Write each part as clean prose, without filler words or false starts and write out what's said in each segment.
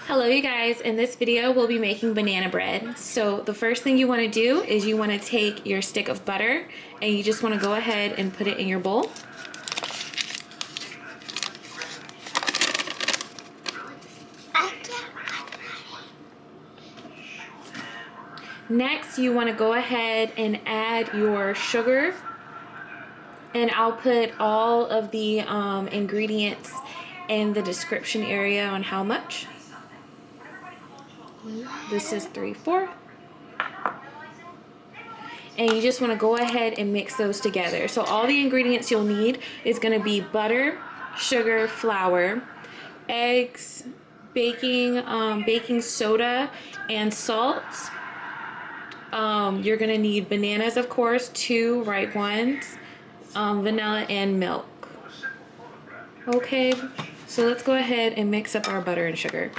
Hello you guys, in this video we'll be making banana bread. So the first thing you want to do is you want to take your stick of butter and you just want to go ahead and put it in your bowl. Next you want to go ahead and add your sugar, and I'll put all of the ingredients in the description area on how much. This is 3/4. And you just want to go ahead and mix those together. So all the ingredients you'll need is going to be butter, sugar, flour, eggs, baking soda, and salt. You're going to need bananas, of course, 2 ripe ones, vanilla, and milk. Okay, so let's go ahead and mix up our butter and sugar.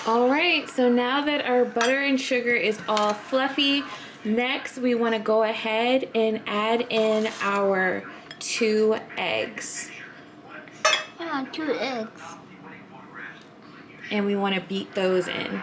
Alright, so now that our butter and sugar is all fluffy, next we want to go ahead and add in our 2 eggs. 2 eggs. And we want to beat those in.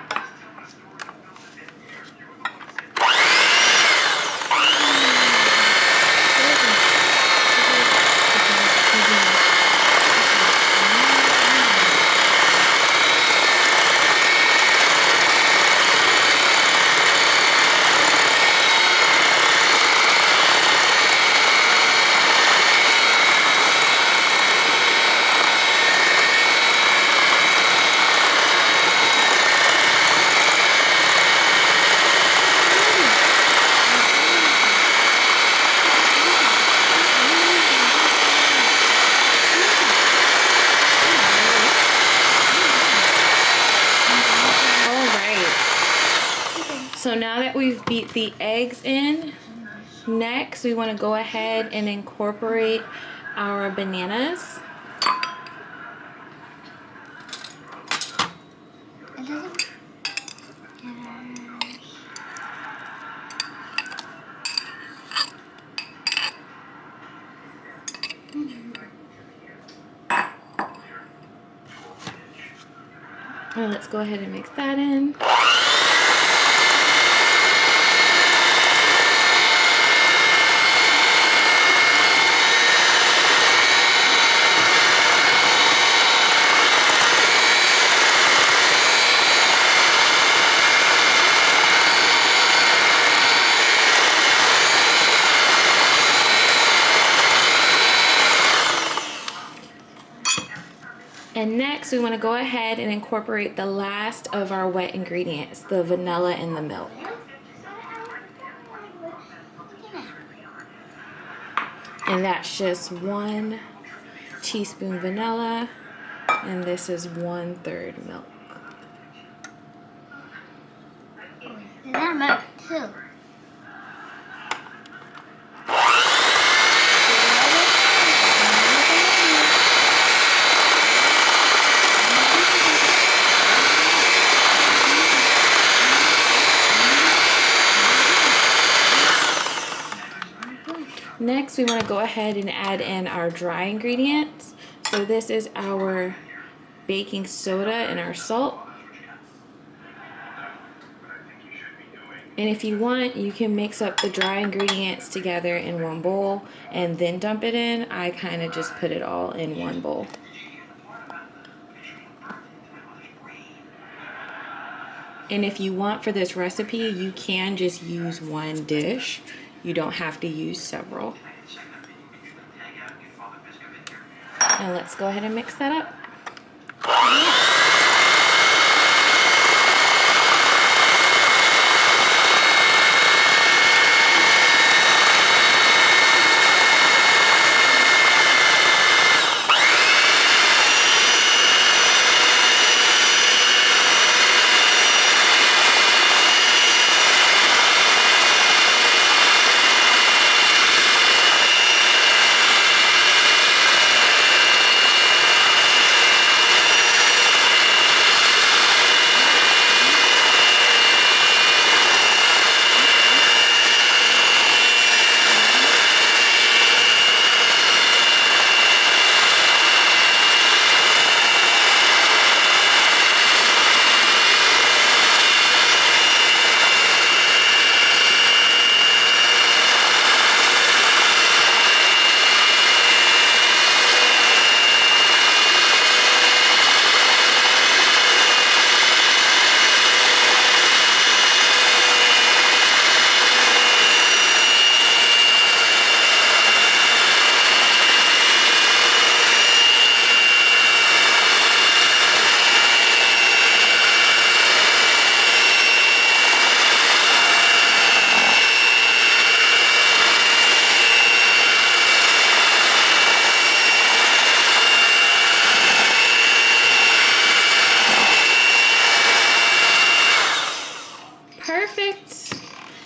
So now that we've beat the eggs in, next we want to go ahead and incorporate our bananas. And let's go ahead and mix that in. And next we want to go ahead and incorporate the last of our wet ingredients, the vanilla and the milk. And that's just 1 teaspoon vanilla, and this is 1/3 milk. Is that milk too? Next, we want to go ahead and add in our dry ingredients. So this is our baking soda and our salt. And if you want, you can mix up the dry ingredients together in one bowl and then dump it in. I kind of just put it all in one bowl. And if you want for this recipe, you can just use 1 dish. You don't have to use several. And let's go ahead and mix that up.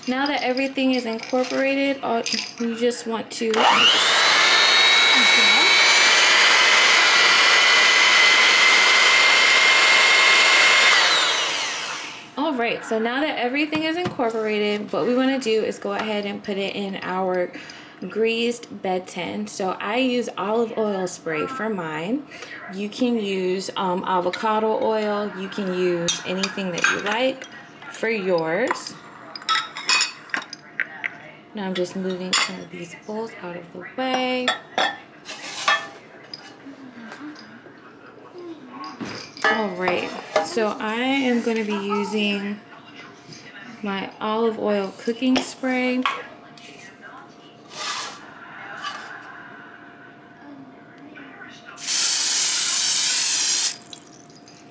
Now that everything is incorporated, you just want to Alright, so now that everything is incorporated, what we want to do is go ahead and put it in our greased bed tin. So I use olive oil spray for mine. You can use avocado oil. You can use anything that you like for yours. Now I'm just moving some of these bowls out of the way. Alright, so I am going to be using my olive oil cooking spray.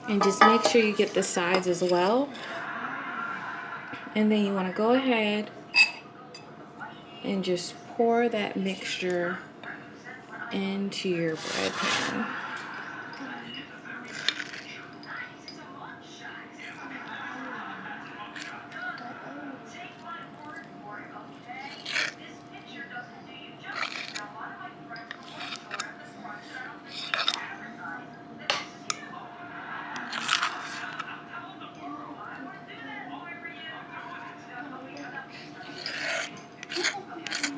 And just make sure you get the sides as well. And then you want to go ahead and just pour that mixture into your bread pan.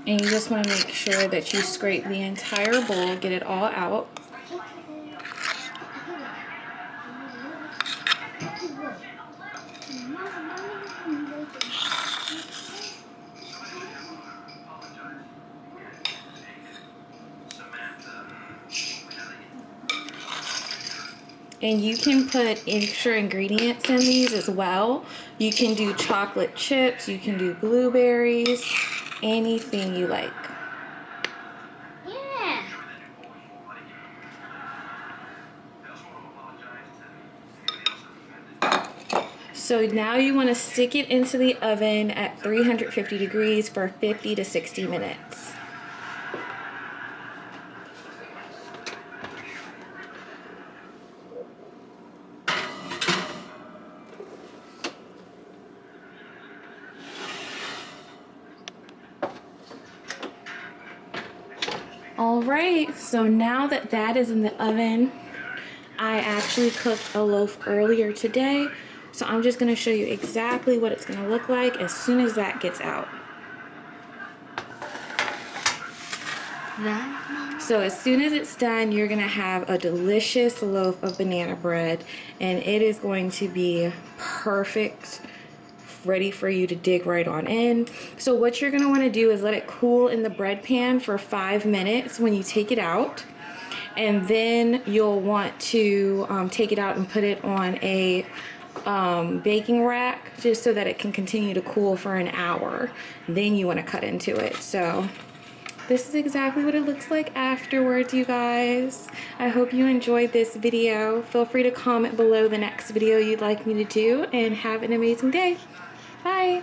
And you just want to make sure that you scrape the entire bowl, get it all out. And you can put extra ingredients in these as well. You can do chocolate chips, you can do blueberries, anything you like. Yeah. So now you want to stick it into the oven at 350 degrees for 50 to 60 minutes. Alright, so now that that is in the oven, I actually cooked a loaf earlier today, so I'm just going to show you exactly what it's going to look like as soon as that gets out. So as soon as it's done, you're going to have a delicious loaf of banana bread, and it is going to be perfect, ready for you to dig right on in. So what you're going to want to do is let it cool in the bread pan for 5 minutes when you take it out, and then you'll want to take it out and put it on a baking rack just so that it can continue to cool for an hour. Then you want to cut into it. So this is exactly what it looks like afterwards, you guys. I hope you enjoyed this video. Feel free to comment below the next video you'd like me to do, and have an amazing day. Bye.